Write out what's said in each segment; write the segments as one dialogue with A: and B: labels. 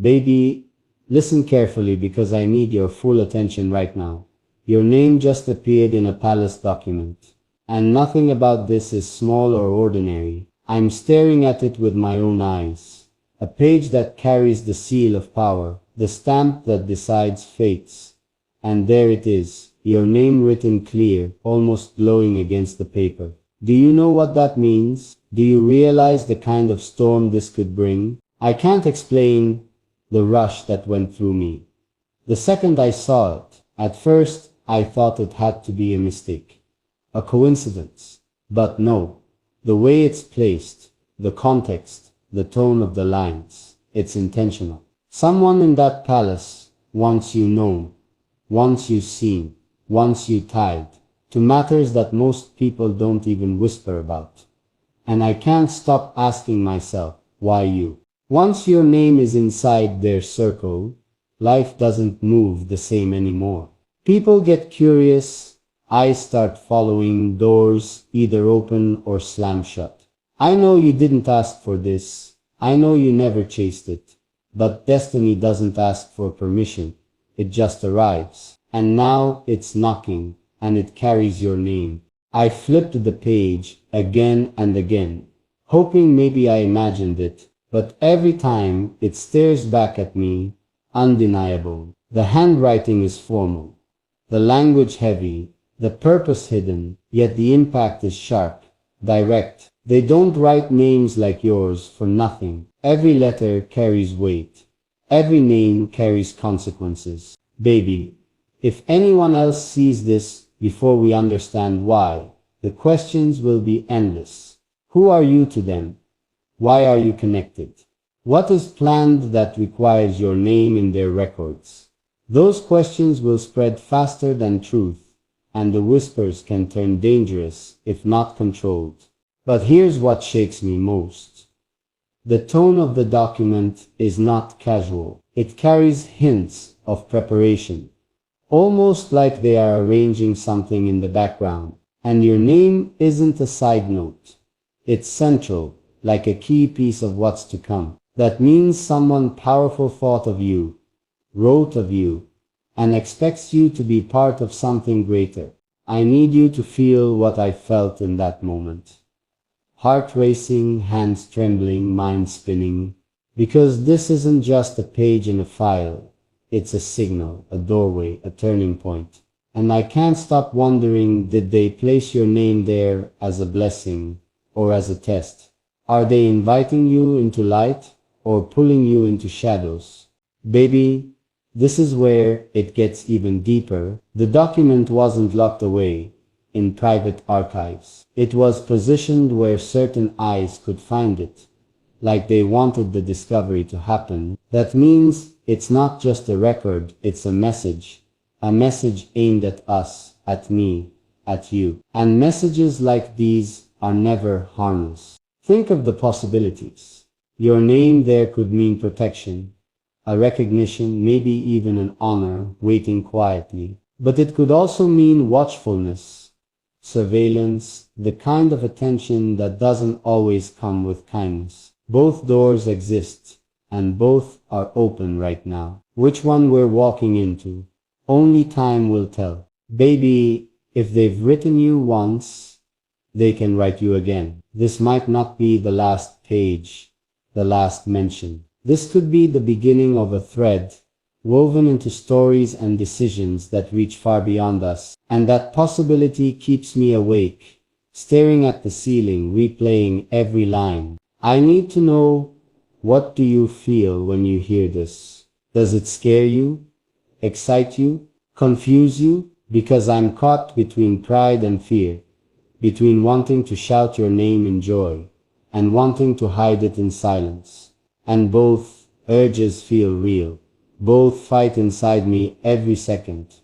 A: Baby, listen carefully because I need your full attention right now. Your name just appeared in a palace document. And nothing about this is small or ordinary. I'm staring at it with my own eyes. A page that carries the seal of power, the stamp that decides fates. And there it is, your name written clear, almost glowing against the paper. Do you know what that means? Do you realize the kind of storm this could bring? I can't explain the rush that went through me. The second I saw it, at first I thought it had to be a mistake, a coincidence. But no, the way it's placed, the context, the tone of the lines, it's intentional. Someone in that palace wants you known, wants you seen, wants you tied to matters that most people don't even whisper about. And I can't stop asking myself, why you? Once your name is inside their circle, life doesn't move the same anymore. People get curious, eyes start following, doors either open or slam shut. I know you didn't ask for this, I know you never chased it, but destiny doesn't ask for permission, it just arrives. And now it's knocking, and it carries your name. I flipped the page again and again, hoping maybe I imagined it, but every time it stares back at me, undeniable. The handwriting is formal, the language heavy, the purpose hidden, yet the impact is sharp, direct. They don't write names like yours for nothing. Every letter carries weight. Every name carries consequences. Baby, if anyone else sees this before we understand why, the questions will be endless. Who are you to them? Why are you connected? What is planned that requires your name in their records? Those questions will spread faster than truth, and the whispers can turn dangerous if not controlled. But here's what shakes me most. The tone of the document is not casual. It carries hints of preparation, almost like they are arranging something in the background. And your name isn't a side note. It's central, like a key piece of what's to come. That means someone powerful thought of you, wrote of you, and expects you to be part of something greater. I need you to feel what I felt in that moment. Heart racing, hands trembling, mind spinning. Because this isn't just a page in a file. It's a signal, a doorway, a turning point. And I can't stop wondering, did they place your name there as a blessing or as a test? Are they inviting you into light or pulling you into shadows? Baby, this is where it gets even deeper. The document wasn't locked away in private archives. It was positioned where certain eyes could find it, like they wanted the discovery to happen. That means it's not just a record, it's a message aimed at us, at me, at you. And messages like these are never harmless. Think of the possibilities. Your name there could mean protection, a recognition, maybe even an honor waiting quietly. But it could also mean watchfulness, surveillance, the kind of attention that doesn't always come with kindness. Both doors exist, and both are open right now. Which one we're walking into? Only time will tell. Baby, if they've written you once, they can write you again. This might not be the last page, the last mention. This could be the beginning of a thread, woven into stories and decisions that reach far beyond us. And that possibility keeps me awake, staring at the ceiling, replaying every line. I need to know, what do you feel when you hear this? Does it scare you? Excite you? Confuse you? Because I'm caught between pride and fear, between wanting to shout your name in joy and wanting to hide it in silence. And both urges feel real. Both fight inside me every second.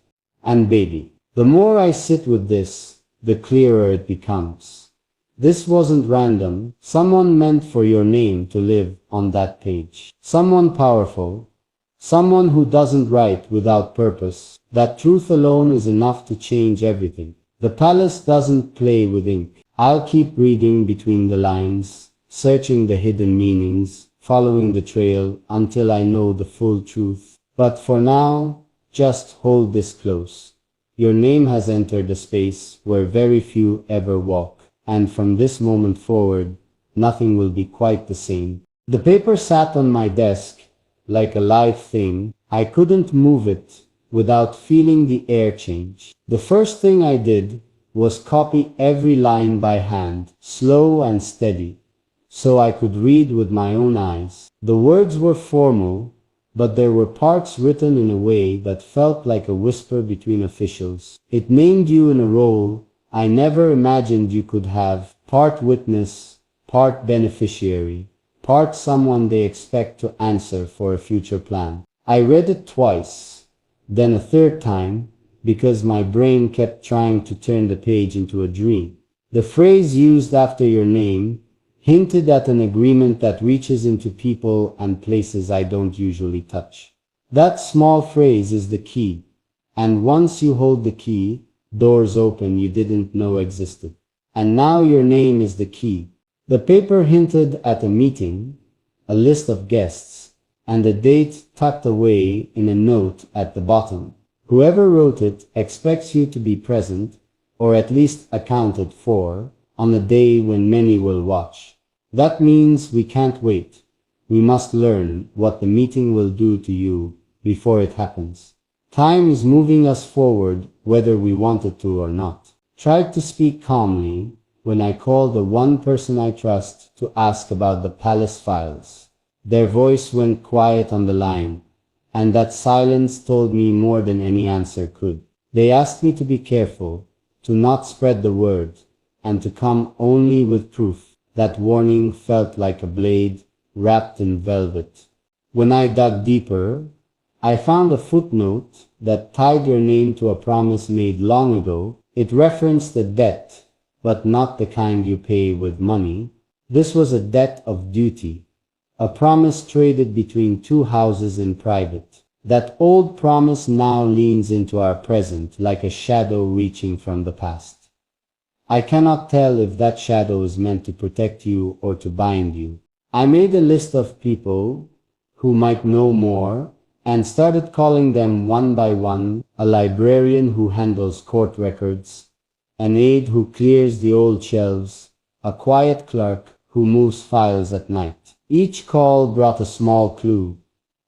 A: And baby, the more I sit with this, the clearer it becomes. This wasn't random. Someone meant for your name to live on that page. Someone powerful. Someone who doesn't write without purpose. That truth alone is enough to change everything. The palace doesn't play with ink. I'll keep reading between the lines, searching the hidden meanings, following the trail until I know the full truth. But for now, just hold this close. Your name has entered a space where very few ever walk, and from this moment forward, nothing will be quite the same. The paper sat on my desk like a live thing. I couldn't move it without feeling the air change. The first thing I did was copy every line by hand, slow and steady, so I could read with my own eyes. The words were formal, but there were parts written in a way that felt like a whisper between officials. It named you in a role I never imagined you could have, part witness, part beneficiary, part someone they expect to answer for a future plan. I read it twice, then a third time, because my brain kept trying to turn the page into a dream. The phrase used after your name hinted at an agreement that reaches into people and places I don't usually touch. That small phrase is the key, and once you hold the key, doors open you didn't know existed. And now your name is the key. The paper hinted at a meeting, a list of guests, and a date tucked away in a note at the bottom. Whoever wrote it expects you to be present, or at least accounted for, on a day when many will watch. That means we can't wait. We must learn what the meeting will do to you before it happens. Time is moving us forward whether we want it to or not. Tried to speak calmly when I called the one person I trust to ask about the palace files. Their voice went quiet on the line, and that silence told me more than any answer could. They asked me to be careful, to not spread the word, and to come only with proof. That warning felt like a blade wrapped in velvet. When I dug deeper, I found a footnote that tied your name to a promise made long ago. It referenced a debt, but not the kind you pay with money. This was a debt of duty, a promise traded between two houses in private. That old promise now leans into our present like a shadow reaching from the past. I cannot tell if that shadow is meant to protect you or to bind you. I made a list of people who might know more and started calling them one by one: a librarian who handles court records, an aide who clears the old shelves, a quiet clerk who moves files at night. Each call brought a small clue,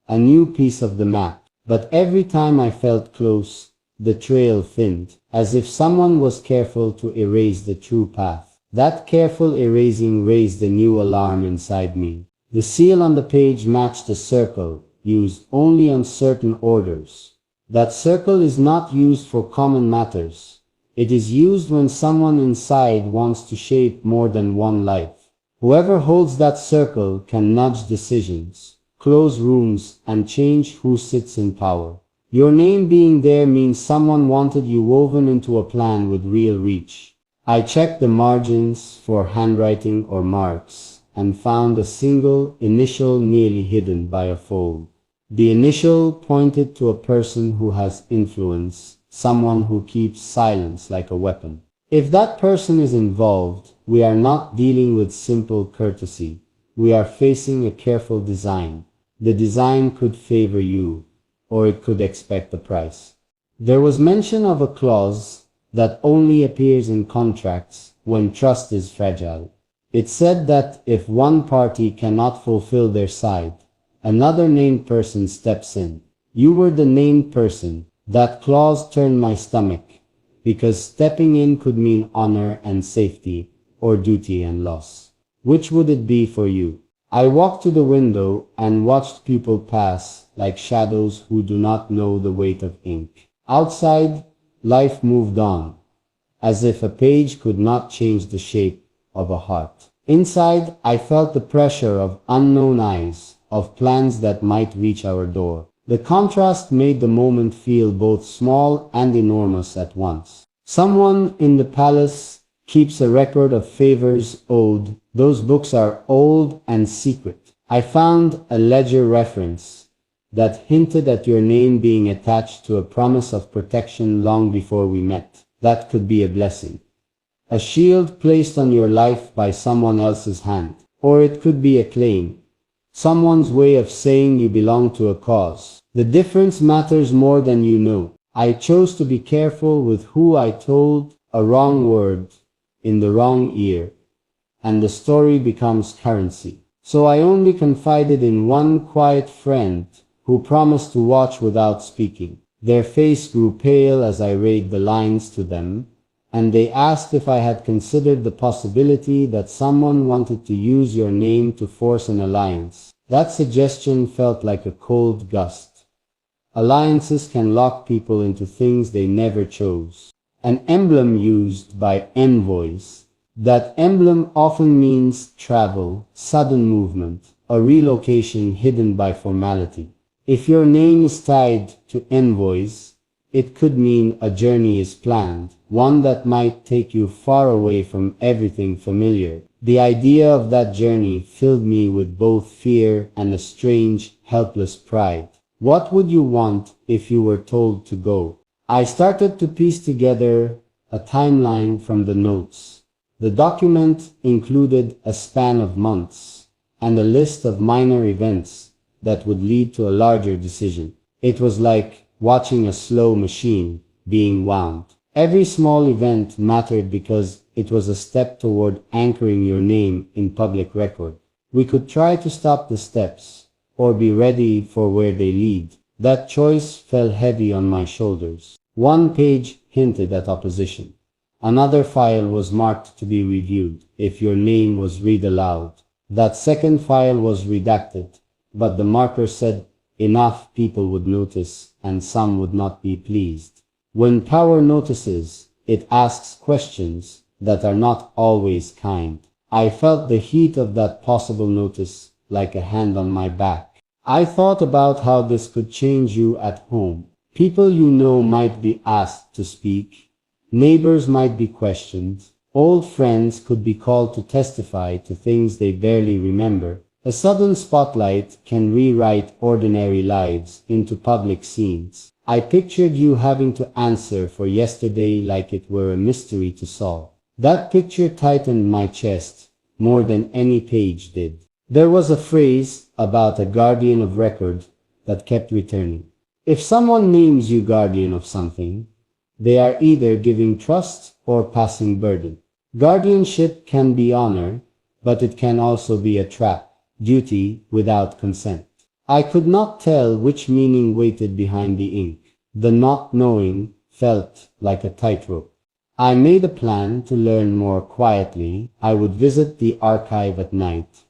A: a new piece of the map, but every time I felt close, the trail thinned, as if someone was careful to erase the true path. That careful erasing raised a new alarm inside me. The seal on the page matched a circle, used only on certain orders. That circle is not used for common matters. It is used when someone inside wants to shape more than one life. Whoever holds that circle can nudge decisions, close rooms, and change who sits in power. Your name being there means someone wanted you woven into a plan with real reach. I checked the margins for handwriting or marks and found a single initial nearly hidden by a fold. The initial pointed to a person who has influence, someone who keeps silence like a weapon. If that person is involved, we are not dealing with simple courtesy. We are facing a careful design. The design could favor you, or it could expect a price. There was mention of a clause that only appears in contracts when trust is fragile. It said that if one party cannot fulfill their side, another named person steps in. You were the named person. That clause turned my stomach, because stepping in could mean honor and safety, or duty and loss. Which would it be for you? I walked to the window and watched people pass like shadows who do not know the weight of ink. Outside, life moved on, as if a page could not change the shape of a heart. Inside, I felt the pressure of unknown eyes, of plans that might reach our door. The contrast made the moment feel both small and enormous at once. Someone in the palace keeps a record of favors owed. Those books are old and secret. I found a ledger reference that hinted at your name being attached to a promise of protection long before we met. That could be a blessing, a shield placed on your life by someone else's hand. Or it could be a claim, Someone's way of saying you belong to a cause. The difference matters more than you know. I chose to be careful with who I told a wrong word in the wrong ear, and the story becomes currency. So I only confided in one quiet friend who promised to watch without speaking. Their face grew pale as I read the lines to them, and they asked if I had considered the possibility that someone wanted to use your name to force an alliance. That suggestion felt like a cold gust. Alliances can lock people into things they never chose. An emblem used by envoys. That emblem often means travel, sudden movement, a relocation hidden by formality. If your name is tied to envoys, it could mean a journey is planned, one that might take you far away from everything familiar. The idea of that journey filled me with both fear and a strange, helpless pride. What would you want if you were told to go? I started to piece together a timeline from the notes. The document included a span of months and a list of minor events that would lead to a larger decision. It was like watching a slow machine being wound. Every small event mattered because it was a step toward anchoring your name in public record. We could try to stop the steps, or be ready for where they lead. That choice fell heavy on my shoulders. One page hinted at opposition. Another file was marked to be reviewed if your name was read aloud. That second file was redacted, but the marker said enough people would notice and some would not be pleased. When power notices, it asks questions that are not always kind. I felt the heat of that possible notice like a hand on my back. I thought about how this could change you at home. People you know might be asked to speak. Neighbors might be questioned. Old friends could be called to testify to things they barely remember. A sudden spotlight can rewrite ordinary lives into public scenes. I pictured you having to answer for yesterday like it were a mystery to solve. That picture tightened my chest more than any page did. There was a phrase about a guardian of record that kept returning. If someone names you guardian of something, they are either giving trust or passing burden. Guardianship can be honor, but it can also be a trap, duty without consent. I could not tell which meaning waited behind the ink. The not knowing felt like a tightrope. I made a plan to learn more quietly. I would visit the archive at night,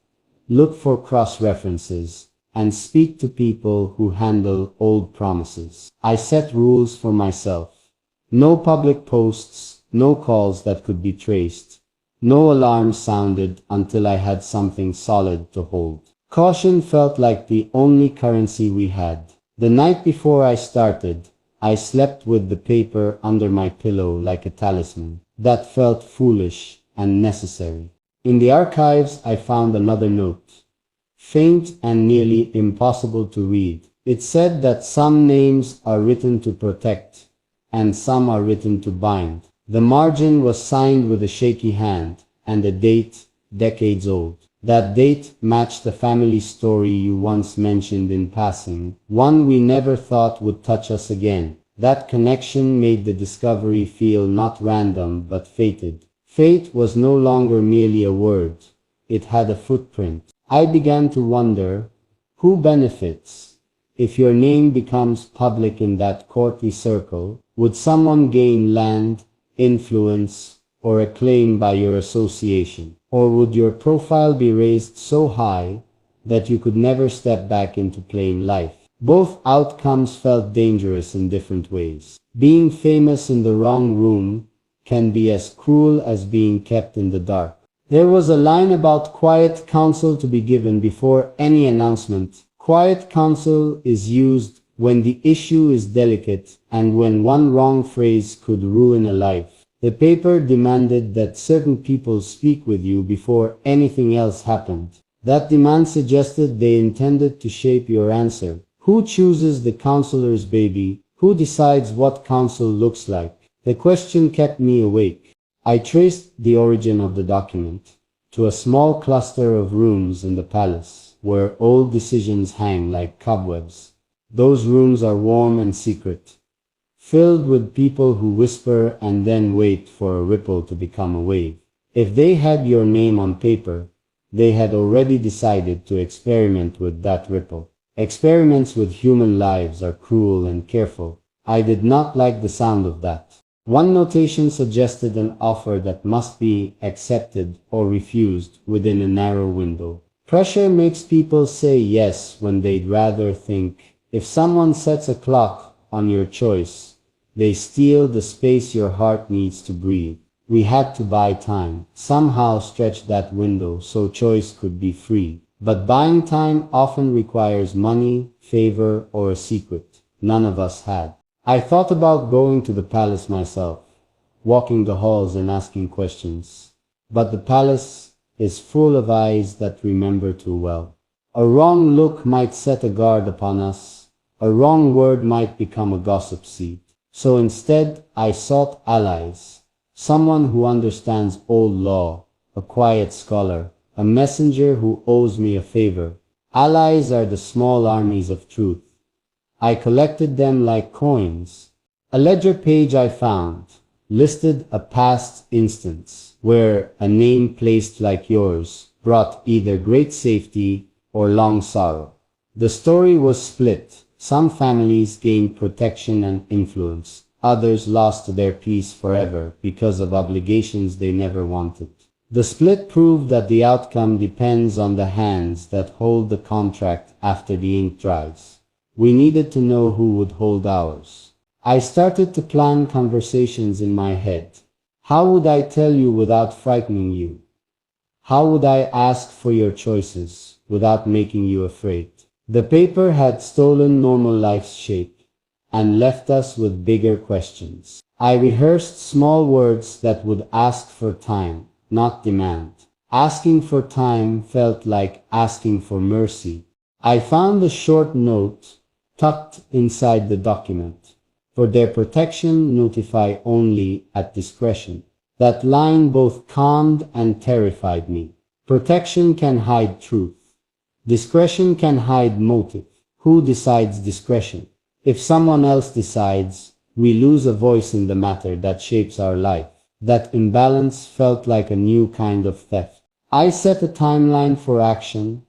A: look for cross-references, and speak to people who handle old promises. I set rules for myself. No public posts, no calls that could be traced. No alarm sounded until I had something solid to hold. Caution felt like the only currency we had. The night before I started, I slept with the paper under my pillow like a talisman. That felt foolish and necessary. In the archives, I found another note. Faint and nearly impossible to read. It said that some names are written to protect, and some are written to bind. The margin was signed with a shaky hand, and a date, decades old. That date matched the family story you once mentioned in passing, one we never thought would touch us again. That connection made the discovery feel not random but fated. Fate was no longer merely a word. It had a footprint. I began to wonder, who benefits? If your name becomes public in that courtly circle, would someone gain land, influence, or acclaim by your association? Or would your profile be raised so high that you could never step back into plain life? Both outcomes felt dangerous in different ways. Being famous in the wrong room can be as cruel as being kept in the dark. There was a line about quiet counsel to be given before any announcement. Quiet counsel is used when the issue is delicate and when one wrong phrase could ruin a life. The paper demanded that certain people speak with you before anything else happened. That demand suggested they intended to shape your answer. Who chooses the counselor's baby? Who decides what counsel looks like? The question kept me awake. I traced the origin of the document to a small cluster of rooms in the palace. where old decisions hang like cobwebs. Those rooms are warm and secret, filled with people who whisper and then wait for a ripple to become a wave. If they had your name on paper, they had already decided to experiment with that ripple. Experiments with human lives are cruel and careful. I did not like the sound of that. One notation suggested an offer that must be accepted or refused within a narrow window. Pressure makes people say yes when they'd rather think. If someone sets a clock on your choice, they steal the space your heart needs to breathe. We had to buy time, somehow stretch that window so choice could be free. But buying time often requires money, favor, or a secret none of us had. I thought about going to the palace myself, walking the halls and asking questions. But the palace is full of eyes that remember too well. A wrong look might set a guard upon us. A wrong word might become a gossip seed. So instead, I sought allies. Someone who understands old law, a quiet scholar, a messenger who owes me a favor. Allies are the small armies of truth. I collected them like coins. A ledger page I found listed a past instance where a name placed like yours brought either great safety or long sorrow. The story was split. Some families gained protection and influence. Others lost their peace forever because of obligations they never wanted. The split proved that the outcome depends on the hands that hold the contract after the ink dries. We needed to know who would hold ours. I started to plan conversations in my head. How would I tell you without frightening you? How would I ask for your choices without making you afraid? The paper had stolen normal life's shape and left us with bigger questions. I rehearsed small words that would ask for time, not demand. Asking for time felt like asking for mercy. I found a short note tucked inside the document. For their protection, notify only at discretion. That line both calmed and terrified me. Protection can hide truth. Discretion can hide motive. Who decides discretion? If someone else decides, we lose a voice in the matter that shapes our life. That imbalance felt like a new kind of theft. I set a timeline for action.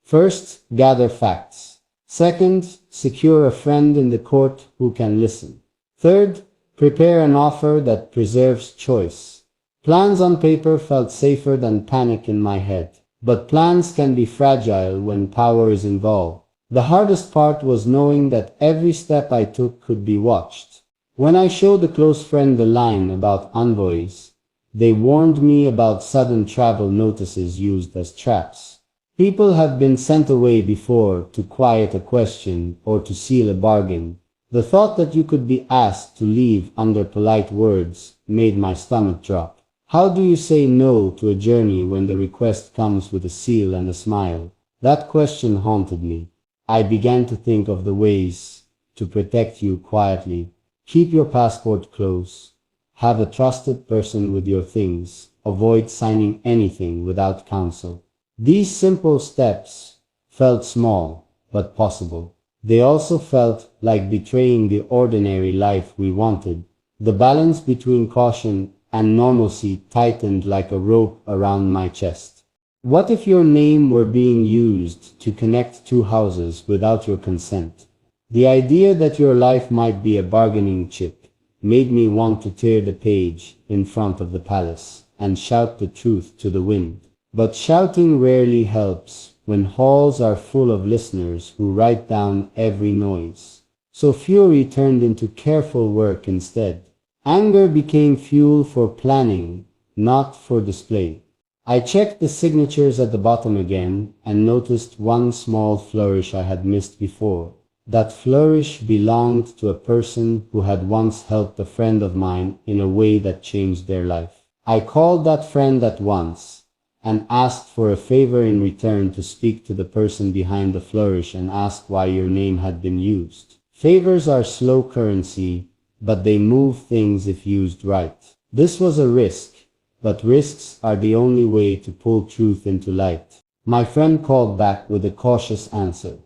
A: First, gather facts. Second, secure a friend in the court who can listen. Third, prepare an offer that preserves choice. Plans on paper felt safer than panic in my head. But plans can be fragile when power is involved. The hardest part was knowing that every step I took could be watched. When I showed a close friend the line about envoys, they warned me about sudden travel notices used as traps. People have been sent away before to quiet a question or to seal a bargain. The thought that you could be asked to leave under polite words made my stomach drop. How do you say no to a journey when the request comes with a seal and a smile? That question haunted me. I began to think of the ways to protect you quietly. Keep your passport close. Have a trusted person with your things. Avoid signing anything without counsel. These simple steps felt small, but possible. They also felt like betraying the ordinary life we wanted. The balance between caution and normalcy tightened like a rope around my chest. What if your name were being used to connect two houses without your consent? The idea that your life might be a bargaining chip made me want to tear the page in front of the palace and shout the truth to the wind. But shouting rarely helps when halls are full of listeners who write down every noise. So fury turned into careful work instead. Anger became fuel for planning, not for display. I checked the signatures at the bottom again and noticed one small flourish I had missed before. That flourish belonged to a person who had once helped a friend of mine in a way that changed their life. I called that friend at once and asked for a favor in return to speak to the person behind the flourish and ask why your name had been used. Favors are slow currency, but they move things if used right. This was a risk, but risks are the only way to pull truth into light. My friend called back with a cautious answer.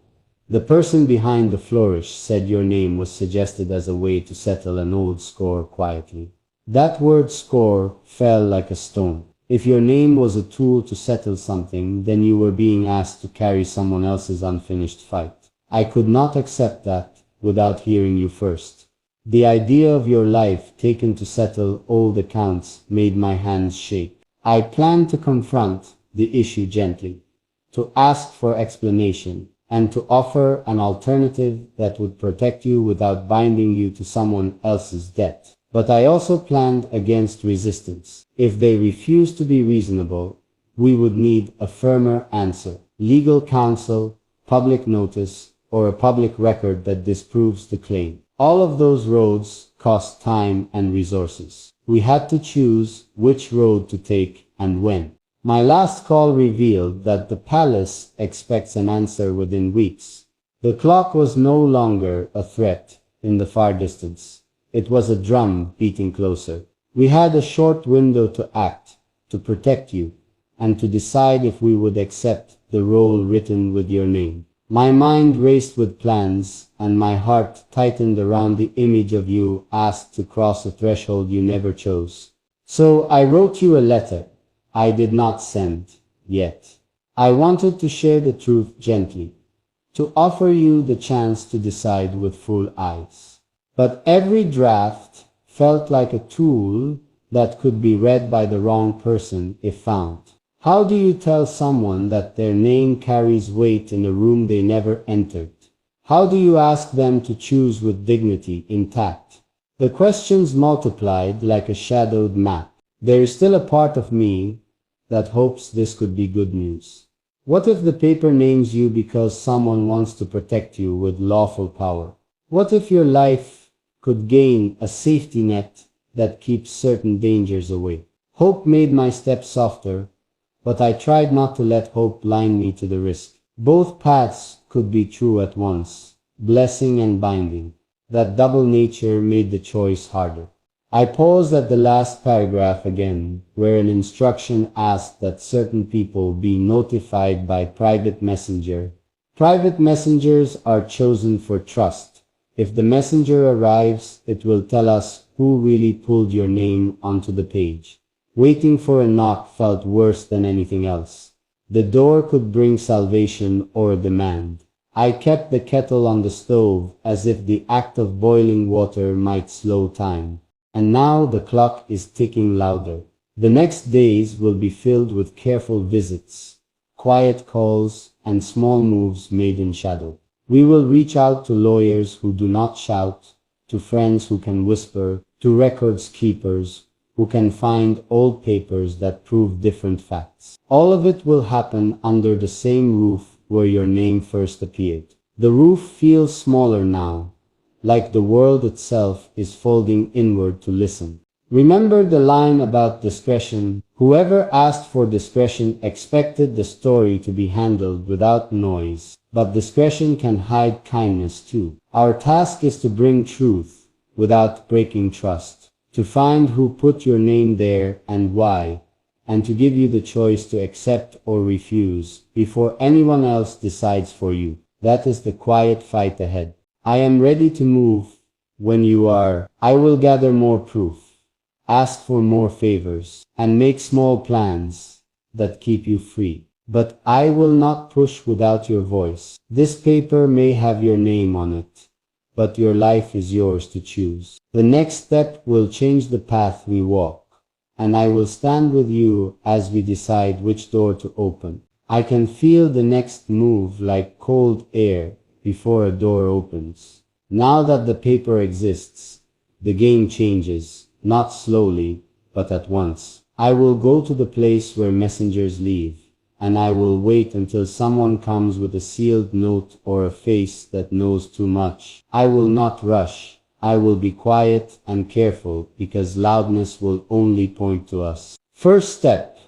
A: The person behind the flourish said your name was suggested as a way to settle an old score quietly. That word score fell like a stone. If your name was a tool to settle something, then you were being asked to carry someone else's unfinished fight. I could not accept that without hearing you first. The idea of your life taken to settle old accounts made my hands shake. I planned to confront the issue gently, to ask for explanation, and to offer an alternative that would protect you without binding you to someone else's debt. But I also planned against resistance. If they refused to be reasonable, we would need a firmer answer, legal counsel, public notice, or a public record that disproves the claim. All of those roads cost time and resources. We had to choose which road to take and when. My last call revealed that the palace expects an answer within weeks. The clock was no longer a threat in the far distance. It was a drum beating closer. We had a short window to act, to protect you, and to decide if we would accept the role written with your name. My mind raced with plans, and my heart tightened around the image of you asked to cross a threshold you never chose. So I wrote you a letter I did not send yet. I wanted to share the truth gently, to offer you the chance to decide with full eyes. But every draft felt like a tool that could be read by the wrong person if found. How do you tell someone that their name carries weight in a room they never entered? How do you ask them to choose with dignity intact? The questions multiplied like a shadowed map. There is still a part of me that hopes this could be good news. What if the paper names you because someone wants to protect you with lawful power? What if your life could gain a safety net that keeps certain dangers away? Hope made my steps softer, but I tried not to let hope blind me to the risk. Both paths could be true at once, blessing and binding. That double nature made the choice harder. I paused at the last paragraph again, where an instruction asked that certain people be notified by private messenger. Private messengers are chosen for trust. If the messenger arrives, it will tell us who really pulled your name onto the page. Waiting for a knock felt worse than anything else. The door could bring salvation or a demand. I kept the kettle on the stove as if the act of boiling water might slow time. And now the clock is ticking louder. The next days will be filled with careful visits, quiet calls, and small moves made in shadow. We will reach out to lawyers who do not shout, to friends who can whisper, to records keepers who can find old papers that prove different facts. All of it will happen under the same roof where your name first appeared. The roof feels smaller now, like the world itself is folding inward to listen. Remember the line about discretion? Whoever asked for discretion expected the story to be handled without noise. But discretion can hide kindness too. Our task is to bring truth without breaking trust, to find who put your name there and why, and to give you the choice to accept or refuse before anyone else decides for you. That is the quiet fight ahead. I am ready to move when you are. I will gather more proof, ask for more favors, and make small plans that keep you free. But I will not push without your voice. This paper may have your name on it, but your life is yours to choose. The next step will change the path we walk, and I will stand with you as we decide which door to open. I can feel the next move like cold air before a door opens. Now that the paper exists, the game changes, not slowly, but at once. I will go to the place where messengers leave, and I will wait until someone comes with a sealed note or a face that knows too much. I will not rush. I will be quiet and careful because loudness will only point to us. First step.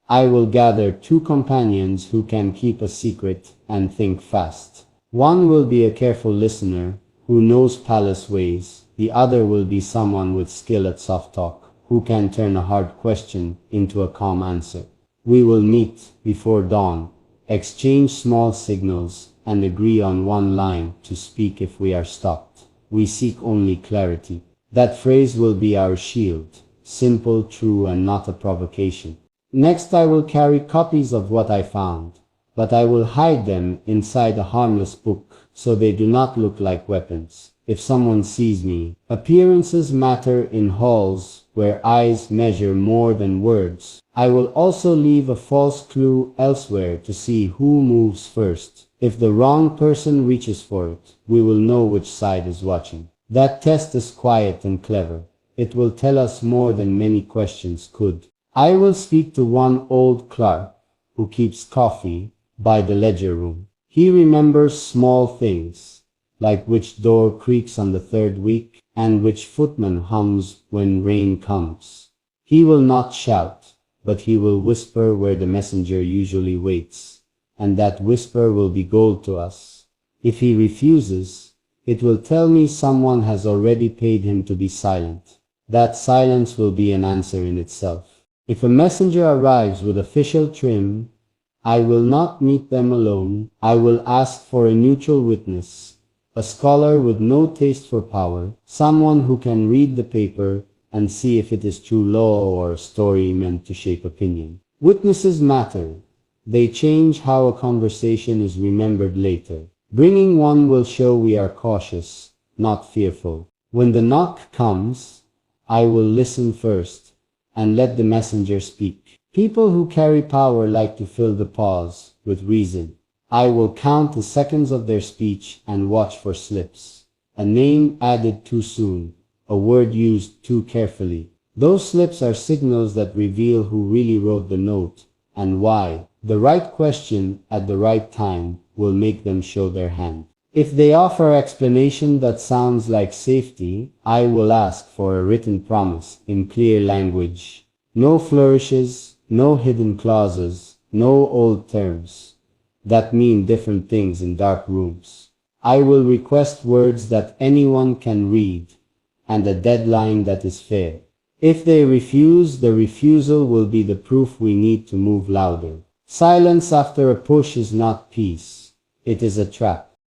A: I will gather 2 companions who can keep a secret and think fast. One will be a careful listener who knows palace ways. The other will be someone with skill at soft talk who can turn a hard question into a calm answer. We will meet before dawn, exchange small signals, and agree on one line to speak if we are stopped. We seek only clarity. That phrase will be our shield, simple, true, and not a provocation. Next, I will carry copies of what I found, but I will hide them inside a harmless book so they do not look like weapons. If someone sees me, appearances matter in halls where eyes measure more than words. I will also leave a false clue elsewhere to see who moves first. If the wrong person reaches for it, we will know which side is watching. That test is quiet and clever. It will tell us more than many questions could. I will speak to one old clerk who keeps coffee by the ledger room. He remembers small things, like which door creaks on the third week, and which footman hums when rain comes. He will not shout, but he will whisper where the messenger usually waits, and that whisper will be gold to us. If he refuses, it will tell me someone has already paid him to be silent. That silence will be an answer in itself. If a messenger arrives with official trim, I will not meet them alone. I will ask for a neutral witness, a scholar with no taste for power, someone who can read the paper and see if it is true law or a story meant to shape opinion. Witnesses matter. They change how a conversation is remembered later. Bringing one will show we are cautious, not fearful. When the knock comes, I will listen first and let the messenger speak. People who carry power like to fill the pause with reason. I will count the seconds of their speech and watch for slips. A name added too soon, a word used too carefully. Those slips are signals that reveal who really wrote the note and why. The right question at the right time will make them show their hand. If they offer explanation that sounds like safety, I will ask for a written promise in clear language. No flourishes, no hidden clauses, no old terms that mean different things in dark rooms. I will request words that anyone can read and a deadline that is fair. If they refuse, the refusal will be the proof we need to move louder. Silence after a push is not peace. It is a trap.